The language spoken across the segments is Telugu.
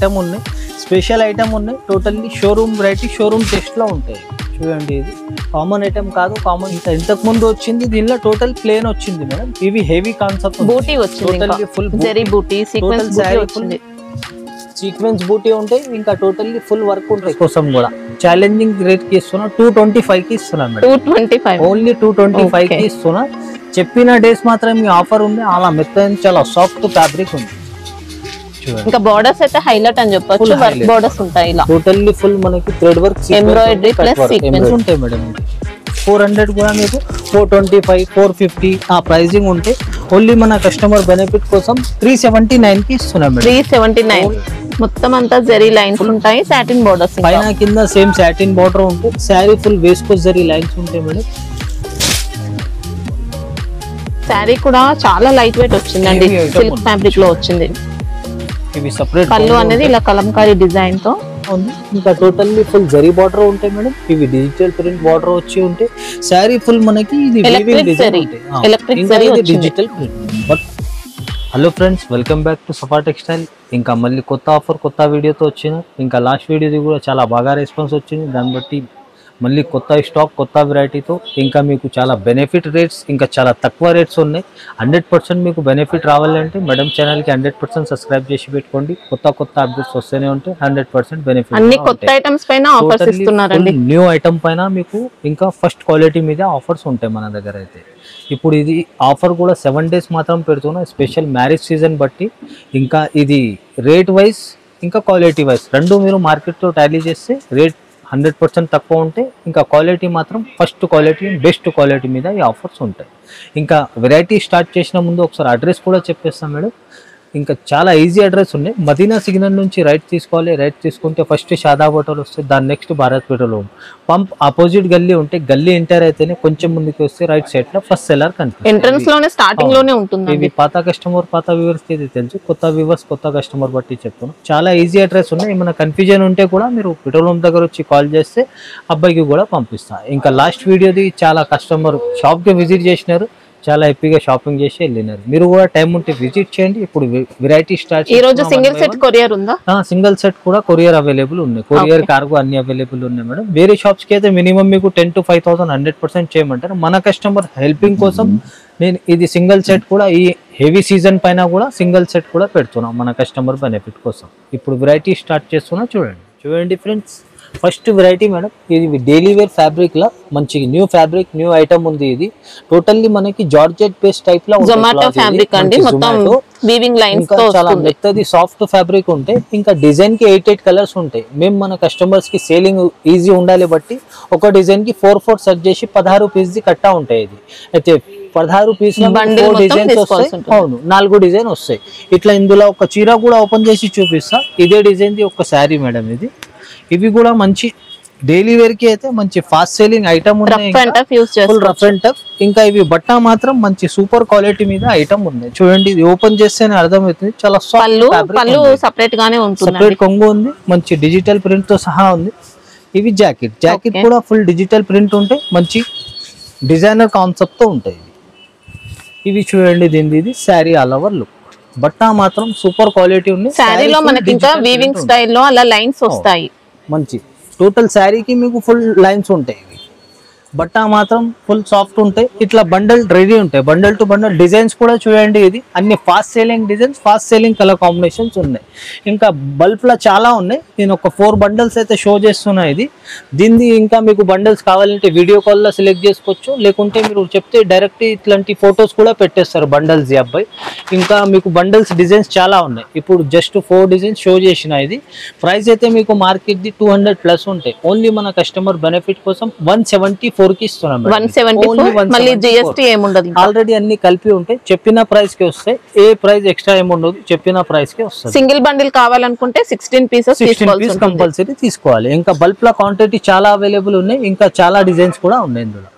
ఐటమ్ ఉన్నాయి, స్పెషల్ ఐటమ్ ఉన్నాయి. Totally showroom variety, showroom test లో ఉంటాయి. చూడండి ఇది కామన్ ఐటమ్ కాదు, కామన్ ఇంతకు ముందు వచ్చింది దీనిలో టోటల్ ప్లేన్ వచ్చింది మేడం. ఇవి హెవీ కాన్సెప్ట్ బూటీ వచ్చింది, టోటల్లీ ఫుల్ జరీ బూటీ, సీక్వెన్స్ బూటీ వచ్చింది, సీక్వెన్స్ బూటీ ఉంటాయి. ఇంకా టోటల్లీ ఫుల్ వర్క్ ఉంటాయి. కోసం కూడా ఛాలెంజింగ్ రేట్ కి ఇస్తున్నా, 225 కి ఇస్తున్నా మేడం. 225 ఓన్లీ 225 కి ఇస్తున్నా. చెప్పిన డేస్ మాత్రం మీ ఆఫర్ ఉంది. అలా మెత్తని చాలా సాఫ్ట్ ఫ్యాబ్రిక్ ఉంది. ఇంకా బోర్డర్స్ అయితే హైలైట్ అని చెప్పొచ్చు. వర్క్ బోర్డర్స్ ఉంటాయి ఇలా టోటల్లీ ఫుల్ మనకి thread work, embroidery plus sequence ఉంటాయి మేడం. 400 కూడా మీకు 425 450 ఆ ప్రైజింగ్ ఉంటే ఓన్లీ మన కస్టమర్ బెనిఫిట్ కోసం 379 కి ఇస్తున్నాం మేడం. 379 మొత్తం అంతా జరీ లైన్స్ ఉంటాయి, సాటిన్ బోర్డర్స్ పైన కింద సేమ్ సాటిన్ బోర్డర్ ఉంటుంది. శారీ ఫుల్ వేస్కోస్ జరీ లైన్స్ ఉంటాయి మేడం. శారీ కూడా చాలా లైట్ వెయిట్ వచ్చిందండి, సిల్క్ ఫ్యాబ్రిక్ లో వచ్చింది. ఇవి సెపరేట్ పళ్ళు అనేది ఇలా కలంకారీ డిజైన్ తో ఉంది. ఇంకా టోటల్లీ ఫుల్ జరీ బార్డర్ ఉంటాయి మేడం. ఇవి డిజిటల్ ప్రింట్ బార్డర్ వచ్చి ఉంటే శారీ ఫుల్ మనకి ఇది digital print. But hello friends, welcome back to Safa textile. ఇంకా మళ్ళీ కొత్త ఆఫర్, కొత్త వీడియోతో వచ్చిన. ఇంకా లాస్ట్ వీడియోది కూడా చాలా బాగా రెస్పాన్స్ వచ్చింది. దాన్ని బట్టి మళ్ళీ కొత్త స్టాక్, కొత్త వెరైటీతో ఇంకా మీకు చాలా బెనిఫిట్ రేట్స్, ఇంకా చాలా తక్కువ రేట్స్ ఉన్నాయి. 100% మీకు బెనిఫిట్ రావాలంటే మేడం ఛానల్కి 100% సబ్స్క్రైబ్ చేసి పెట్టుకోండి. కొత్త కొత్త అప్డేట్స్ వస్తూనే ఉంటాయి. 100% బెనిఫిట్. అన్ని కొత్త ఐటమ్స్ పైన ఆఫర్స్ ఇస్తున్నారండి. న్యూ ఐటమ్ పైన మీకు ఇంకా ఫస్ట్ క్వాలిటీ మీద ఆఫర్స్ ఉంటాయి మన దగ్గర అయితే. ఇప్పుడు ఇది ఆఫర్ కూడా 7 days మాత్రం పెడుతున్నా, స్పెషల్ మ్యారేజ్ సీజన్ బట్టి. ఇంకా ఇది రేట్ వైజ్ ఇంకా క్వాలిటీ వైజ్ రెండు మీరు మార్కెట్తో టాలీ చేస్తే రేట్ 100% తక్కువ ఉంటే, ఇంకా క్వాలిటీ మాత్రం ఫస్ట్ క్వాలిటీ, బెస్ట్ క్వాలిటీ మీద ఈ ఆఫర్స్ ఉంటాయి. ఇంకా వెరైటీ స్టార్ట్ చేసిన ముందు ఒకసారి అడ్రస్ కూడా చెప్పేస్తాం మేడం. ఇంకా చాలా ఈజీ అడ్రస్ ఉన్నాయి. మదీనా సిగ్నల్ నుంచి రైట్ తీసుకోవాలి. రైట్ తీసుకుంటే ఫస్ట్ షాదాబ్ హోటల్ వస్తే, దాని next Bharat petrol pump opposite గల్లీ ఉంటే, గల్లీ ఎంటర్ అయితేనే కొంచెం ముందుకు వస్తే రైట్ సైడ్ లో ఫస్ట్ సెల్లర్ కనిపిస్తుంది. ఎంట్రన్స్ లోనే స్టార్టింగ్ లోనే ఉంటుంది. ఇది పాత కస్టమర్, పాత వ్యూవర్స్ కి ఇది తెలుసు. కొత్త వ్యూవర్స్, కొత్త కస్టమర్ బట్టి చెప్తాను. చాలా ఈజీ అడ్రస్ ఉన్నాయి. ఏమైనా కన్ఫ్యూజన్ ఉంటే కూడా మీరు పెట్రోల్ పంప్ దగ్గర వచ్చి కాల్ చేస్తే అబ్బాయికి కూడా పంపిస్తా. ఇంకా లాస్ట్ వీడియోది చాలా కస్టమర్ షాప్ కి విజిట్ చేసినారు, చాలా హ్యాపీగా షాపింగ్ చేసి వెళ్ళినారు. మీరు కూడా టైం ఉంటే విజిట్ చేయండి. ఇప్పుడు వెరైటీ స్టార్ట్. ఈ రోజు సింగిల్ సెట్ కొరియర్ ఉందా? సింగిల్ సెట్ కూడా కొరియర్ అవైలబుల్ ఉన్నాయి. కొరియర్, కార్గో అన్ని అవైలబుల్ ఉన్నాయి మేడం. వేరే షాప్స్ కి అయితే మినిమం మీకు 10 to 5,000 100% చేయమంటారు. మన కస్టమర్ హెల్పింగ్ కోసం నేను ఇది సింగిల్ సెట్ కూడా ఈ హెవీ సీజన్ పైన కూడా సింగిల్ సెట్ కూడా పెడుతున్నాం మన కస్టమర్ బెనిఫిట్ కోసం. ఇప్పుడు వెరైటీ స్టార్ట్ చేస్తున్నా, చూడండి ఫ్రెండ్స్. ఫస్ట్ వెరైటీ మేడం, ఇది డైలీ వేర్ ఫ్యాబ్రిక్ లా మంచి న్యూ ఫ్యాబ్రిక్, న్యూ ఐటమ్ ఉంది. ఇది టోటల్లీ మనకి జార్జెట్ బేస్ టైప్ లో జొమాటో ఫ్యాబ్రిక్ అండి. మొత్తం వీవింగ్ లైన్స్ తో చాలా మెత్తది సాఫ్ట్ ఫ్యాబ్రిక్ ఉంటాయి. ఇంకా డిజైన్ కి 8 కలర్స్ ఉంటాయి. మేము మన కస్టమర్స్ కి సేలింగ్ ఈజీ ఉండాలి బట్టి ఒక డిజైన్ కి 4 సెట్ చేసి 16 పీస్ ది కట్టా ఉంటాయి. ఇది అయితే 16 పీస్ డిజైన్స్ వస్తాయి. అవును, 4 డిజైన్ వస్తాయి. ఇట్లా ఇందులో ఒక చీర కూడా ఓపెన్ చేసి చూపిస్తా. ఇదే డిజైన్ ది ఒక శారీ మేడం ఇది. ఇవి కూడా మంచి డైలీ వేర్ కి అయితే మంచి ఫాస్ట్ సేలింగ్ ఐటమ్ ఉన్నాయి. Full rough and tough. ఇంకా ఇవి బట్ట మాత్రం మంచి సూపర్ క్వాలిటీ మీద ఐటమ్ ఉన్నాయి. చూడండి, ఇది ఓపెన్ చేస్తేనే అర్థమవుతుంది. చాలా సెపరేట్ గానే ఉంటుంది. సెపరేట్ కొంగు ఉంది, మంచి డిజిటల్ ప్రింట్ తో సహా ఉంది. ఇవి జాకెట్ కూడా ఫుల్ డిజిటల్ ప్రింట్ ఉంటాయి. మంచి డిజైనర్ కాన్సెప్ట్ తో ఉంటాయి. ఇవి చూడండి, దీనిది ఇది శారీ ఆల్ ఓవర్ లుక్. బట్ట మాత్రం సూపర్ క్వాలిటీ ఉంది. శారీలో మనకి ఇంకా వీవింగ్ స్టైల్లో అలా లైన్స్ వస్తాయి. మంచి టోటల్ శారీకి మీకు ఫుల్ లైన్స్ ఉంటాయి. బట్ట మాత్రం ఫుల్ సాఫ్ట్ ఉంటాయి. ఇట్లా బండల్ రెడీ ఉంటాయి. బండల్ టు బండల్ డిజైన్స్ కూడా చూడండి. ఇది అన్ని fast selling designs, fast selling colour combinations ఉన్నాయి. ఇంకా బల్బ్ లా చాలా ఉన్నాయి. నేను ఒక 4 బండల్స్ అయితే షో చేస్తున్నా. ఇది దీన్ని ఇంకా మీకు బండల్స్ కావాలంటే వీడియో కాల్ లో సెలెక్ట్ చేసుకోవచ్చు. లేకుంటే మీరు చెప్తే డైరెక్ట్ ఇట్లాంటి ఫొటోస్ కూడా పెట్టేస్తారు బండల్స్. ఈ అబ్బాయి ఇంకా మీకు బండల్స్ డిజైన్స్ చాలా ఉన్నాయి. ఇప్పుడు జస్ట్ 4 డిజైన్స్ షో చేసిన. ఇది ప్రైస్ అయితే మీకు మార్కెట్ ది 200+ ఉంటాయి. ఓన్లీ మన కస్టమర్ బెనిఫిట్ కోసం 174 కి ఇస్తున్నాం. 174 మళ్ళీ జీఎస్టీ ఏముండదు. ఆల్రెడీ అన్ని కలిపి ఉంటాయి. చెప్పిన ప్రైస్ కి వస్తాయి. ఏ ప్రైస్ ఎక్స్ట్రా ఏముండదు, చెప్పిన ప్రైస్ కి వస్తుంది. సింగిల్ బండిల్ కావాలనుకుంటే 16 పీసెస్ కంపల్సరీ తీసుకోవాలి. ఇంకా బల్బ్ లా క్వాంటిటీ చాలా అవైలబుల్ ఉన్నాయి. ఇంకా చాలా డిజైన్స్ కూడా ఉన్నాయి ఇందులో.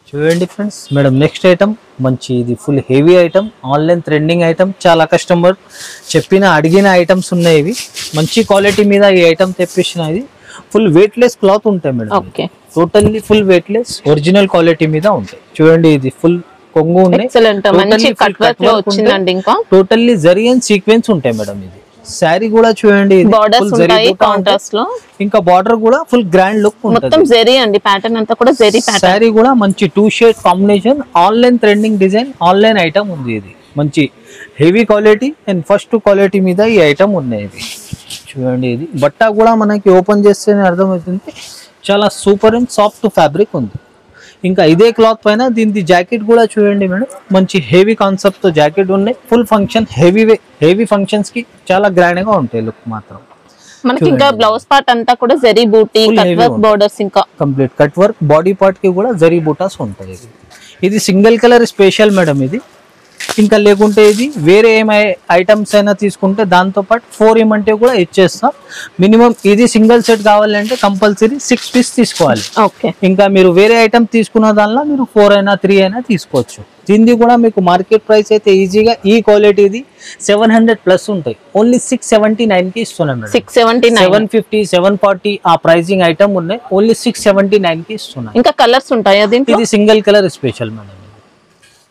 చూడండి ఫ్రెండ్స్, మేడం నెక్స్ట్ ఐటమ్ మంచి ఇది full heavy item, online trending item. చాలా కస్టమర్ అడిగిన ఐటమ్స్ ఉన్నాయి. ఇవి మంచి క్వాలిటీ మీద ఈ ఐటమ్ తెప్పించిన. ఇది ఫుల్ వెయిట్లెస్ క్లాత్ ఉంటాయి madam. Totally full weightless original quality మీద ఉంటాయి. చూడండి, ఇది ఫుల్ కొంగు ఉన్నాయి. టోటల్లీ జరీ అండ్ సీక్వెన్స్ ఉంటాయి మేడం. ఇది శారీ కూడా చూడండి, ఇది బార్డర్స్ full జరీ ఉంటాయి బూటా కాంట్రాస్ట్ లో. ఇంకా బార్డర్ కూడా ఫుల్ గ్రాండ్ లుక్ మొత్తం ఉంటుంది. జెరీ అండి, ప్యాటర్న్ అంతా కూడా జెరీ ప్యాటర్న్. శారీ కూడా మంచి 2 shade combination, online trending design, online item ఉంది. ఇది మంచి heavy quality and first quality మీద ఈ ఐటమ్ ఉన్నాయి. ఇది చూడండి, ఇది బట్ట కూడా మనకి ఓపెన్ చేస్తేనే అర్థమవుతుంది, చాలా సూపర్ అండ్ సాఫ్ట్ ఫ్యాబ్రిక్ ఉంది. ఇంకా ఇదే క్లాత్ పైన దీని జాకెట్ కూడా చూడండి మేడం, మంచి హెవీ కాన్సెప్ట్ తో జాకెట్ ఉన్నాయి. ఫుల్ ఫంక్షన్ హెవీ ఫంక్షన్స్ కి చాలా గ్రాండ్ గా ఉంటాయి లుక్ మాత్రం. మనకి ఇంకా బ్లౌజ్ పార్ట్ అంతా కూడా జరీ బూటీ, కట్ వర్క్ బోర్డర్స్, ఇంకా complete cut work, body part కి కూడా జరీ బూటాస్ ఉంటాయి. ఇది సింగిల్ కలర్ స్పెషల్ మేడం ఇది. ఇంకా లేకుంటే ఇది వేరే ఏమై ఐటమ్స్ అయినా తీసుకుంటే దాంతో పాటు 4 ఇమ్మంటే కూడా ఇచ్చేస్తాం. మినిమం ఇది సింగిల్ సెట్ కావాలంటే కంపల్సరీ 6 పీస్ తీసుకోవాలి. ఓకే, ఇంకా మీరు వేరే ఐటమ్ తీసుకున్న దానిలో మీరు 4 అయినా 3 అయినా తీసుకోవచ్చు. దీన్ని కూడా మీకు మార్కెట్ ప్రైస్ అయితే ఈజీగా ఈ క్వాలిటీది 700 ప్లస్ ఉంటాయి, ఓన్లీ 679 కి ఇస్తున్నాం. 679, 750, 740 ఆ ప్రైజింగ్ ఐటమ్ ఉన్నాయి, ఓన్లీ 679 కి ఇస్తున్నాం. ఇంకా కలర్స్ ఉంటాయి. ఇది సింగిల్ కలర్ స్పెషల్ మేడం.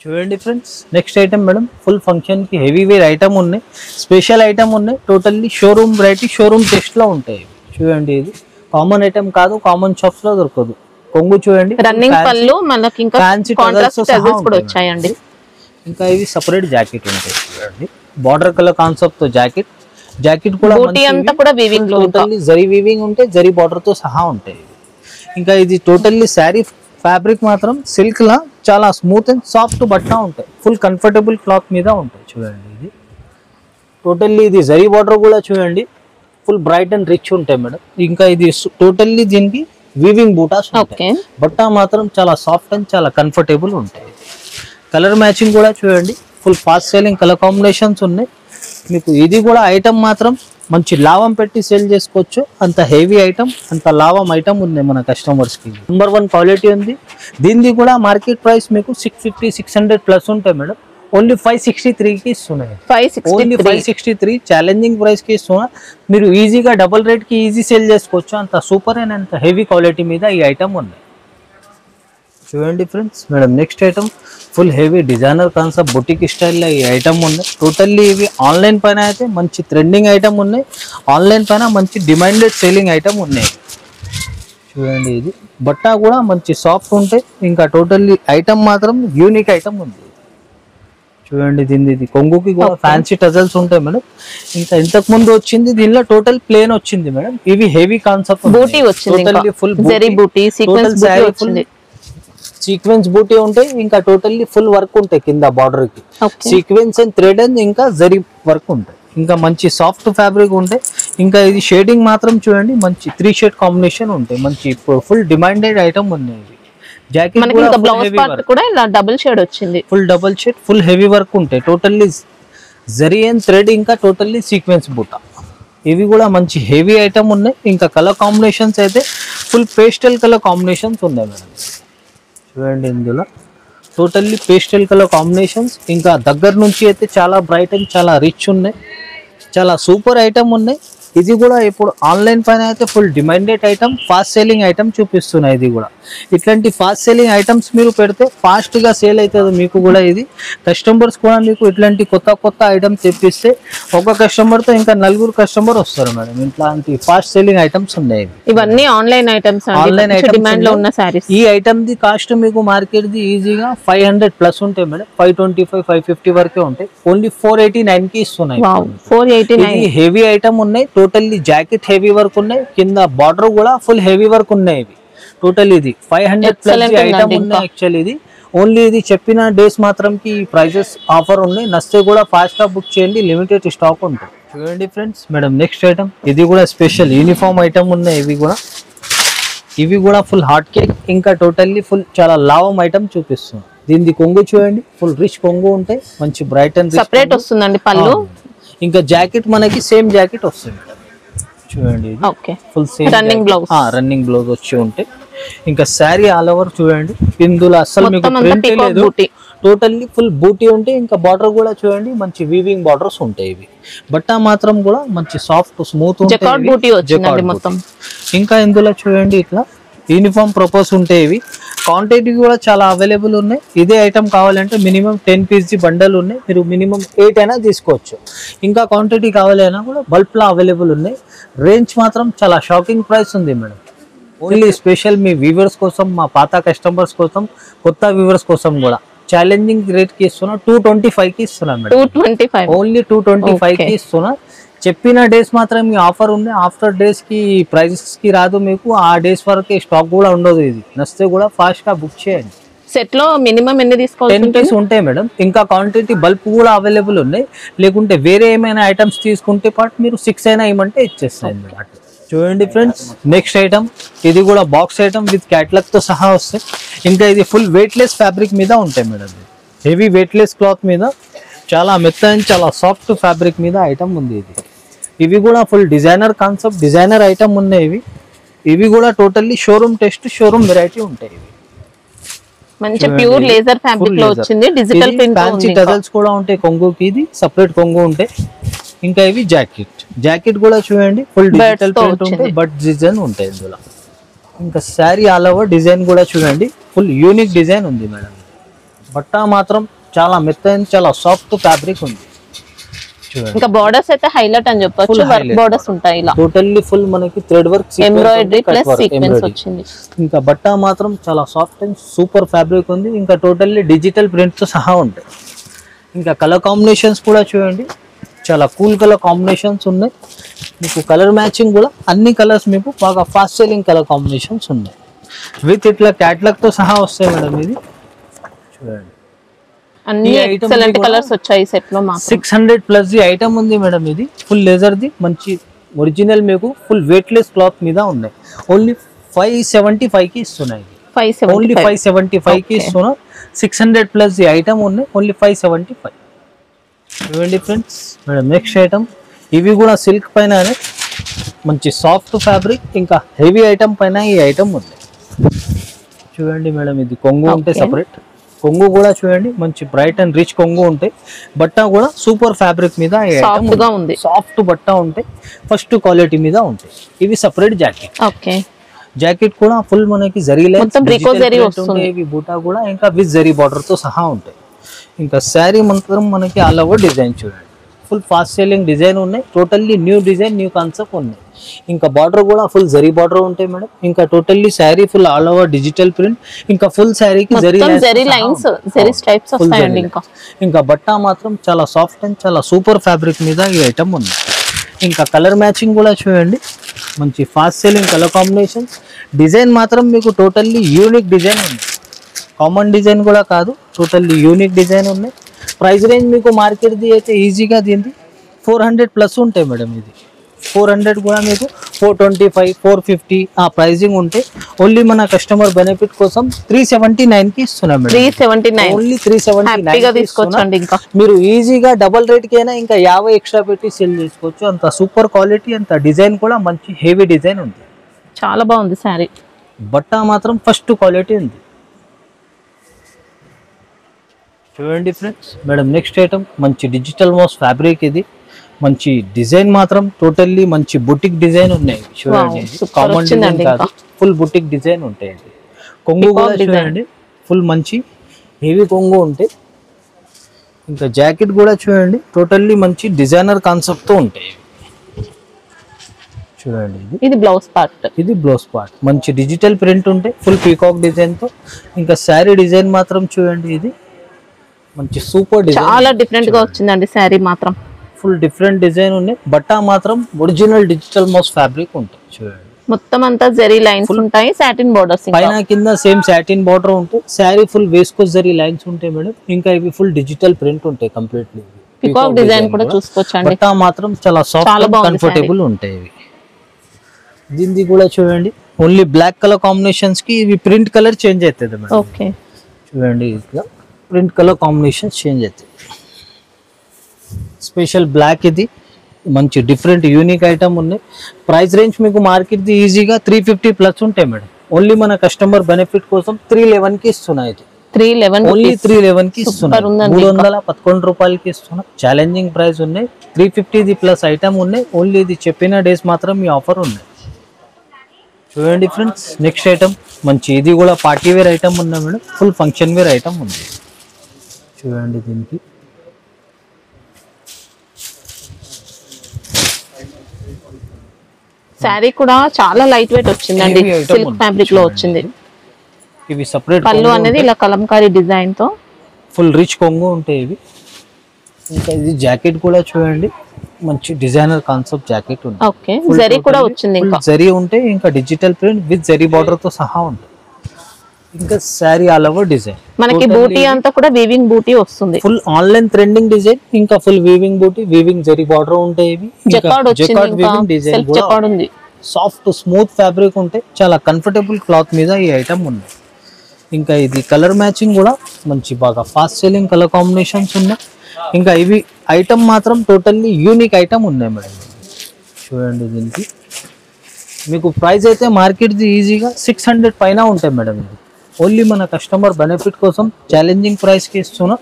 చూడండి friends, next item madam, full function కి హెవీ వేర్ ఐటమ్ ఉన్నాయి, స్పెషల్ ఐటమ్ ఉన్నాయి. Totally showroom variety, showroom test లో ఉంటాయి. చూడండి, ఇది కామన్ ఐటమ్ కాదు, కామన్ షాప్స్ లో దొరకదు. కొంగు చూడండి, రన్నింగ్ పళ్ళు, మనకి ఇంకా కాంట్రాస్ట్ టజల్స్ కూడా వచ్చాయండి. ఇంకా ఇవి సెపరేట్ జాకెట్ ఉంటాయి. చూడండి, బార్డర్ కలర్ కాన్సెప్ట్ తో జాకెట్ కూడా బూటీ అంతా కూడా వీవింగ్ లో, టోటల్లీ జరీ వీవింగ్ ఉంటాయి, జరీ బార్డర్ తో సహా ఉంటాయి. ఇంకా ఇది టోటల్లీ శారీ ఫ్యాబ్రిక్ మాత్రం సిల్క్ లా చాలా స్మూత్ అండ్ సాఫ్ట్ బట్ట ఉంటాయి, ఫుల్ కంఫర్టబుల్ క్లాత్ మీద ఉంటాయి. చూడండి, ఇది టోటల్లీ ఇది జరీ బార్డర్ కూడా చూడండి, ఫుల్ బ్రైట్ అండ్ రిచ్ ఉంటాయి మేడం. ఇంకా ఇది టోటల్లీ దీనికి వీవింగ్ బూటాస్ ఉంటాయి. బట్ట మాత్రం చాలా సాఫ్ట్ అండ్ చాలా కంఫర్టబుల్ ఉంటాయి. కలర్ మ్యాచింగ్ కూడా చూడండి, full fast selling colour combinations ఉన్నాయి. మీకు ఇది కూడా ఐటమ్ మాత్రం మంచి లాభం పెట్టి సేల్ చేసుకోవచ్చు, అంత హెవీ ఐటమ్, అంత లాభం ఐటమ్ ఉంది మన కస్టమర్స్ కి. నెంబర్ 1 క్వాలిటీ ఉంది. దీనిది కూడా మార్కెట్ ప్రైస్ మీకు 650, 600 ప్లస్ ఉంటాయి మేడం, ఓన్లీ 563 కి ఇస్తున్నాయి. ఓన్లీ 563 ఛాలెంజింగ్ ప్రైస్ కి ఇస్తున్నా. మీరు ఈజీగా డబుల్ రేట్ కి ఈజీ సేల్ చేసుకోవచ్చు, అంత సూపర్ అండ్ అంత హెవీ క్వాలిటీ మీద ఈ ఐటమ్ ఉంది. చూడండి friends, madam next item full heavy designer concept boutique స్టైల్లో ఈ ఐటమ్ ఉన్నాయి. టోటల్లీ ఇవి ఆన్లైన్ పైన అయితే మంచి ట్రెండింగ్ ఐటమ్ ఉన్నాయి, ఆన్లైన్ పైన మంచి డిమాండెడ్ సేలింగ్ ఐటమ్ ఉన్నాయి. చూడండి, ఇది బట్ట కూడా మంచి సాఫ్ట్ ఉంటాయి. ఇంకా టోటల్లీ ఐటమ్ మాత్రం యూనిక్ ఐటమ్ ఉంది. చూడండి, దీని కొంగుకి కూడా ఫ్యాన్సీ టజల్స్ ఉంటాయి మేడం. ఇంకా ఇంతకు ముందు వచ్చింది దీనిలో టోటల్ ప్లేన్ వచ్చింది మేడం, ఇవి హెవీ కాన్సెప్ట్ బూటీ వచ్చింది, టోటల్లీ ఫుల్ జరీ బూటీ, సీక్వెన్స్ బూటీ వచ్చింది. సీక్వెన్స్ బూటీ ఉంటాయి, ఇంకా టోటల్లీ ఫుల్ వర్క్ ఉంటాయి కింద బార్డర్ కి, సీక్వెన్స్ అండ్ థ్రెడ్ అండ్ ఇంకా జరీ వర్క్ ఉంటాయి. ఇంకా మంచి సాఫ్ట్ ఫ్యాబ్రిక్ ఉంటాయి. ఇంకా ఇది షేడింగ్ మాత్రం చూడండి, మంచి 3 షేడ్ కాంబినేషన్ ఉంటాయి. మంచి ఫుల్ డిమాండెడ్ ఐటమ్ ఉన్నాయి. జాకెట్ కూడా బ్లౌజ్ పార్ట్ కూడా ఇలా డబుల్ షేడ్ వచ్చింది, full double shade, full heavy work ఉంటాయి. టోటల్లీ జరీ అండ్ థ్రెడ్, ఇంకా టోటల్లీ సీక్వెన్స్ బూటా. ఇవి కూడా మంచి హెవీ ఐటమ్ ఉన్నాయి. ఇంకా కలర్ కాంబినేషన్స్ అయితే ఫుల్ పేస్టల్ కలర్ కాంబినేషన్స్ ఉన్నాయి మేడం. చూడండి, ఇందులో టోటల్లీ పేస్టల్ కలర్ కాంబినేషన్స్. ఇంకా దగ్గర నుంచి అయితే చాలా బ్రైట్ అండ్ చాలా రిచ్ ఉన్నాయి, చాలా సూపర్ ఐటమ్ ఉన్నాయి. ఇది కూడా ఇప్పుడు ఆన్లైన్ పైన అయితే full demanded item, fast selling item చూపిస్తున్నాయి. ఇది కూడా ఇట్లాంటి ఫాస్ట్ సేలింగ్ ఐటమ్స్ మీరు పెడితే ఫాస్ట్ గా సేల్ అవుతుంది మీకు కూడా. ఇది కస్టమర్స్ కూడా మీకు ఇట్లాంటి కొత్త ఐటమ్స్ తెప్పిస్తే ఒక కస్టమర్ తో ఇంకా 4 కస్టమర్ వస్తారు మేడం. ఇట్లాంటి ఫాస్ట్ సేలింగ్ ఐటమ్స్ ఉన్నాయి. ఇవన్నీ ఆన్లైన్ ఐటమ్స్, ఆన్లైన్ డిమాండ్ లో ఉన్న సారీస్. ఈ ఐటమ్ ది కాస్ట్ మీకు మార్కెట్ ది ఈజీగా 500 ప్లస్ ఉంటాయి మేడం, 525, 550 వరకే ఉంటాయి. ఓన్లీ 489 కి ఇస్తున్నాయి. 489 హెవీ ఐటమ్ ఉన్నాయి. టోటల్లీ జాకెట్ హెవీ వర్క్ ఉన్నాయి, కింద బార్డర్ కూడా ఫుల్ హెవీ వర్క్ ఉన్నాయి. ఇవి టోటల్ ఇది 500 ప్లస్ ఐటమ్ ఉన్నాయి. యాక్చువల్లీ ఇది ఓన్లీ ఇది చెప్పిన డేస్ మాత్రం కి ప్రైజెస్ ఆఫర్ ఉన్నాయి. నస్తే కూడా ఫాస్ట్ గా బుక్ చేయండి, లిమిటెడ్ స్టాక్ ఉంటుంది. చూడండి ఫ్రెండ్స్, మేడం నెక్స్ట్ ఐటమ్ ఇది కూడా స్పెషల్ యూనిఫామ్ ఐటమ్ ఉన్నాయి. ఇవి కూడా ఫుల్ హాట్ కేక్, ఇంకా టోటల్లీ ఫుల్ చాలా లావం ఐటమ్ చూపిస్తుంది. దీని కొంగు చూడండి, ఫుల్ రిచ్ కొంగు ఉంటాయి, మంచి బ్రైట్ అండ్ సెపరేట్ వస్తుందండి పళ్ళు. ఇంకా జాకెట్ మనకి సేమ్ జాకెట్ వస్తుంది. చూడండి, ఫుల్ సేమ్ రన్నింగ్ బ్లౌజ్ వచ్చి ఉంటాయి. ఇంకా శారీ ఆల్ ఓవర్ చూడండి, ఇందులో అసలు మీకు ప్రింట్ లేదు, టోటల్లీ ఫుల్ బూటీ ఉంటాయి. ఇంకా బార్డర్ కూడా చూడండి, మంచి వీవింగ్ బార్డర్స్ ఉంటాయి. ఇవి బట్ట మాత్రం కూడా మంచి సాఫ్ట్ స్మూత్ ఉంటాయి. ఇంకా ఇందులో చూడండి ఇట్లా యూనిఫామ్ ప్రపోజ్ ఉంటాయి. ఇవి క్వాంటిటీ కూడా చాలా అవైలబుల్ ఉన్నాయి. ఇదే ఐటమ్ కావాలంటే మినిమం 10 పీస్ బండల్ ఉన్నాయి, మీరు మినిమం 8 అయినా తీసుకోవచ్చు. ఇంకా క్వాంటిటీ కావాలైనా కూడా బల్క్లో అవైలబుల్ ఉన్నాయి. రేంజ్ మాత్రం చాలా షాకింగ్ ప్రైస్ ఉంది మేడం. ఓన్లీ స్పెషల్ మీ వ్యూవర్స్ కోసం, మా పాత కస్టమర్స్ కోసం, కొత్త వ్యూవర్స్ కోసం కూడా ఛాలెంజింగ్ రేట్కి ఇస్తున్నా. 225కి ఇస్తున్నా మేడం. 225 ఓన్లీ 225కి ఇస్తున్నా. చెప్పిన డేస్ మాత్రం మీ ఆఫర్ ఉంది. ఆఫ్టర్ డేస్ కి ప్రైజెస్ కి రాదు మీకు. ఆ డేస్ వరకు స్టాక్ కూడా ఉండదు. ఇది నచ్చితే కూడా ఫాస్ట్ గా బుక్ చేయండి. సెట్ లో మినిమం ఎన్ని తీసుకోవాలి? 10 పీస్ ఉంటాయి మేడం. ఇంకా క్వాంటిటీ బల్బ్ కూడా అవైలబుల్ ఉన్నాయి. లేకుంటే వేరే ఏమైనా ఐటమ్స్ తీసుకుంటే పాటు మీరు 6 అయినా ఇవ్వమంటే ఇచ్చేస్తాయి మేడం. చూడండి ఫ్రెండ్స్, నెక్స్ట్ ఐటమ్ ఇది కూడా బాక్స్ ఐటమ్ విత్ క్యాటలాగ్ తో సహా వస్తాయి. ఇంకా ఇది ఫుల్ వెయిట్లెస్ ఫ్యాబ్రిక్ మీద ఉంటాయి మేడం. హెవీ వెయిట్లెస్ క్లాత్ మీద చాలా మెత్తని చాలా సాఫ్ట్ ఫ్యాబ్రిక్ మీద ఐటమ్ ఉంది ఇది. ఇవి కూడా full designer concept, designer item ఉన్నాయి. ఇవి కూడా totally showroom test, showroom variety ఉంటాయి. ఇవి మంచి ప్యూర్ లేజర్ ఫ్యాబ్రిక్ లో వచ్చింది. డిజిటల్ ప్రింట్ ఫ్యాన్సీ టజల్స్ కూడా ఉంటాయి. కొంగుకి ఇది సెపరేట్ కొంగు ఉంటాయి. ఇంకా ఇవి జాకెట్ కూడా చూడండి ఫుల్ డిజిటల్ ప్రింట్ ఉంటాయి, బట్ డిజైన్ ఉంటాయి ఇందులో. ఇంకా శారీ ఆల్ ఓవర్ డిజైన్ కూడా చూడండి ఫుల్ యూనిక్ డిజైన్ ఉంది మేడం. బట్ట మాత్రం చాలా మెత్తని చాలా సాఫ్ట్ ఫ్యాబ్రిక్ ఉంది. ఇంకా బోర్డర్స్ అయితే హైలైట్ అని చెప్పొచ్చు. వర్క్ బోర్డర్స్ ఉంటాయి ఇలా టోటల్లీ ఫుల్ మనకి thread work, embroidery plus sequence వచ్చింది. ఇంకా బట్ట మాత్రం చాలా సాఫ్ట్ అండ్ సూపర్ ఫ్యాబ్రిక్ ఉంది. ఇంకా టోటల్లీ డిజిటల్ ప్రింట్ తో సహా ఉంటాయి. ఇంకా కలర్ కాంబినేషన్స్ కూడా చూడండి చాలా కూల్ కలర్ కాంబినేషన్స్ ఉన్నాయి. మీకు కలర్ మ్యాచింగ్ కూడా అన్ని కలర్స్ మీకు బాగా ఫాస్ట్ సెల్లింగ్ కలర్ కాంబినేషన్స్ ఉన్నాయి. విత్ ఇట్లా క్యాటలాగ్ తో సహా వస్తాయి మేడం. ఇది చూడండి అన్ని ఎక్సలెంట్ కలర్స్ వచ్చాయి సెట్ లో. మాకు 600 ప్లస్ ది ఐటమ్ ఉంది మేడం. ఇది ఫుల్ లెదర్ ది మంచి ఒరిజినల్ మీకు ఫుల్ వెయిట్లెస్ క్లాత్ మీద ఉన్నాయి. ఓన్లీ 575 కి ఇస్తున్నాయి. ఓన్లీ 575 కి ఇస్తున్నా. 600 ప్లస్ ది ఐటమ్ ఉన్నాయి. ఓన్లీ 575. చూడండి ఫ్రెండ్స్ మేడం, నెక్స్ట్ ఐటమ్ ఇవి కూడా సిల్క్ పైన మంచి సాఫ్ట్ ఫ్యాబ్రిక్, ఇంకా హెవీ ఐటమ్ పైన ఈ ఐటమ్ ఉంది. చూడండి మేడం, ఇది కొంగు ఉంటే సపరేట్ కొంగు కూడా చూడండి మంచి బ్రైట్ అండ్ రిచ్ కొంగు ఉంటాయి. బట్ట కూడా సూపర్ ఫ్యాబ్రిక్ మీద సాఫ్ట్ బట్ట ఉంటాయి. ఫస్ట్ క్వాలిటీ మీద ఉంటాయి. ఇవి సపరేట్ జాకెట్ కూడా ఫుల్ మనకి జరీ లైన్స్ ఇవి బూటా కూడా ఇంకా విత్ జరీ బార్డర్ తో సహా ఉంటాయి. ఇంకా శారీ మాత్రం మనకి ఆల్ ఓవర్ డిజైన్ చూడండి ఫుల్ ఫాస్ట్ సెల్లింగ్ డిజైన్ ఉన్నాయి. Totally new design, new concept ఉన్నాయి. ఇంకా బార్డర్ కూడా ఫుల్ జరీ బార్డర్ ఉంటాయి మేడం. ఇంకా totally sari full all over digital print. ఇంకా ఫుల్ శారీకి జరీ లైన్స్, జరీ స్ట్రైప్స్ వస్తాయండి. ఇంకా బట్ట మాత్రం చాలా సాఫ్ట్ అండ్ చాలా సూపర్ ఫ్యాబ్రిక్ మీద ఈ ఐటమ్ ఉంది. ఇంకా కలర్ మ్యాచింగ్ కూడా చూడండి మంచి fast selling colour combination. Design మాత్రం మీకు టోటల్లీ యూనిక్ డిజైన్ ఉంది. కామన్ డిజైన్ కూడా కాదు, టోటల్లీ యూనిక్ డిజైన్ ఉన్నాయి. ప్రైస్ రేంజ్ మీకు మార్కెట్ ది అయితే ఈజీగా దీనిది 400 ప్లస్ ఉంటాయి మేడం. ఇది 400 కూడా మీకు 425, 450 ఆ ప్రైజింగ్ ఉంటే ఓన్లీ మన కస్టమర్ బెనిఫిట్ కోసం 379 కి ఇస్తున్నాం మేడం. 379 ఓన్లీ 379 తీసుకోవచ్చండి. ఇంకా మీరు ఈజీగా డబుల్ రేట్ కి అయినా ఇంకా 50 ఎక్స్ట్రా పెట్టి సేల్ చేసుకోవచ్చు. అంత సూపర్ క్వాలిటీ, అంత డిజైన్ కూడా మంచి హెవీ డిజైన్ ఉంది. చాలా బాగుంది శారీ. బట్ట మాత్రం ఫస్ట్ క్వాలిటీ ఉంది. చూడండి ఫ్రెండ్స్ మేడం, నెక్స్ట్ ఐటమ్ మంచి డిజిటల్ మోస్ ఫ్యాబ్రిక్. ఇది మంచి డిజైన్ మాత్రం టోటల్లీ మంచి బుటిక్ డిజైన్ ఉన్నాయి. చూడండి కామన్ డిజైన్ కాదు, ఫుల్ బుటిక్ డిజైన్ ఉంటాయి. కొంగు కూడా చూడండి ఫుల్ మంచి హెవీ కొంగు ఉంటాయి. ఇంకా జాకెట్ కూడా చూడండి టోటల్లీ మంచి డిజైనర్ కాన్సెప్ట్ తో ఉంటాయి. చూడండి ఇది బ్లౌజ్ పార్ట్. ఇది బ్లౌజ్ పార్ట్ మంచి డిజిటల్ ప్రింట్ ఉంటాయి ఫుల్ పీకాక్ డిజైన్ తో. ఇంకా శారీ డిజైన్ మాత్రం చూడండి ఇది మంచి సూపర్ డిజైన్, చాలా డిఫరెంట్ గా వచ్చిందండి శారీ మాత్రం. ఫుల్ డిఫరెంట్ డిజైన్ ఉన్నాయి. బట్ట మాత్రం ఒరిజినల్ డిజిటల్ మోస్ ఫ్యాబ్రిక్ ఉంటుంది. చూడండి మొత్తం అంతా జరీ లైన్స్ ఉంటాయి, సాటిన్ బోర్డర్స్, పైన కింద సేమ్ సాటిన్ బార్డర్ ఉంటుంది. శారీ ఫుల్ వేస్కోస్ జరీ లైన్స్ ఉంటాయి మేడం. ఇంకా ఇవి ఫుల్ డిజిటల్ ప్రింట్ ఉంటాయి కంప్లీట్లీ. పీకాక్ డిజైన్ కూడా చూసుకోవచ్చండి. బట్ట మాత్రం చాలా సాఫ్ట్ కంఫర్టబుల్ ఉంటాయి. ఇవి దీనిది కూడా చూడండి ఓన్లీ బ్లాక్ కలర్ కాంబినేషన్స్ కి ఇవి ప్రింట్ కలర్ చేంజ్ అవుతుంది మేడం. ఓకే చూడండి ఇట్లా ప్రింట్ కలర్ కాంబినేషన్ చేంజ్ అవుతాయి. స్పెషల్ బ్లాక్ ఇది మంచి డిఫరెంట్ యూనిక్ ఐటమ్ ఉన్నాయి. ప్రైస్ రేంజ్ మీకు మార్కెట్ ది ఈజీగా 350 ప్లస్ ఉంటాయి మేడం. ఓన్లీ మన కస్టమర్ బెనిఫిట్ కోసం 311 కి ఇస్తున్నాయి. ఇది 311 ఓన్లీ 311 కి ఇస్తున్నా. 311 రూపాయలకి ఇస్తున్నా. ఛాలెంజింగ్ ప్రైస్ ఉన్నాయి. 350 ది ప్లస్ ఐటమ్ ఉన్నాయి. ఓన్లీ ఇది చెప్పిన డేస్ మాత్రం ఈ ఆఫర్ ఉన్నాయి. చూడండి ఫ్రెండ్స్, నెక్స్ట్ ఐటమ్ మంచి ఇది కూడా పార్టీ వేర్ ఐటమ్ ఉంది madam, full function wear item ఉంది. చూడండి దీనికి శారీ కూడా చాలా లైట్ వెయిట్ వచ్చిందండి, Heavy item సిల్క్ ఉంది. ఫ్యాబ్రిక్ లో వచ్చింది. ఇవి సపరేట్ పళ్ళు అనేది ఇలా కలంకారీ డిజైన్ తో ఫుల్ రిచ్ కొంగు ఉంటాయి ఇవి. ఇంకా ఇది జాకెట్ కూడా చూడండి, మంచి డిజైనర్ కాన్సెప్ట్ జాకెట్ ఉంది. ఓకే, జరీ కూడా వచ్చింది. ఇంకా జరీ ఉంటే ఇంకా digital print with zari border తో సహా ఉంటుంది. ఇంకా శారీ ఆల్ ఓవర్ డిజైన్ మనకి బూటీ అంతా కూడా వీవింగ్ బూటీ వస్తుంది. ఫుల్ ఆన్లైన్ ట్రెండింగ్ డిజైన్, ఇంకా ఫుల్ వీవింగ్ బూటీ, వీవింగ్ జరీ బార్డర్ ఉంటాయి ఇవి. జకార్డ్ వచ్చింది, ఇంకా సెల్ఫ్ జకార్డ్ ఉంది. సాఫ్ట్ స్మూత్ ఫ్యాబ్రిక్ ఉంటే చాలా కంఫర్టబుల్ క్లాత్ మీద ఈ ఐటమ్ ఉంది. ఇంకా ఇది కలర్ మ్యాచింగ్ కూడా మంచి బాగా ఫాస్ట్ సెల్లింగ్ కలర్ కాంబినేషన్స్ ఉన్నాయి. ఇంకా ఇవి ఐటమ్ మాత్రం టోటల్లీ యూనిక్ ఐటమ్ ఉన్నాయి మేడం. చూడండి దీనికి మీకు ప్రైస్ అయితే మార్కెట్ది ఈజీగా 600 పైన ఉంటాయి మేడం. ఇది ఓన్లీ మన కస్టమర్ బెనిఫిట్ కోసం ఛాలెంజింగ్ ప్రైస్కి ఇస్తున్నా,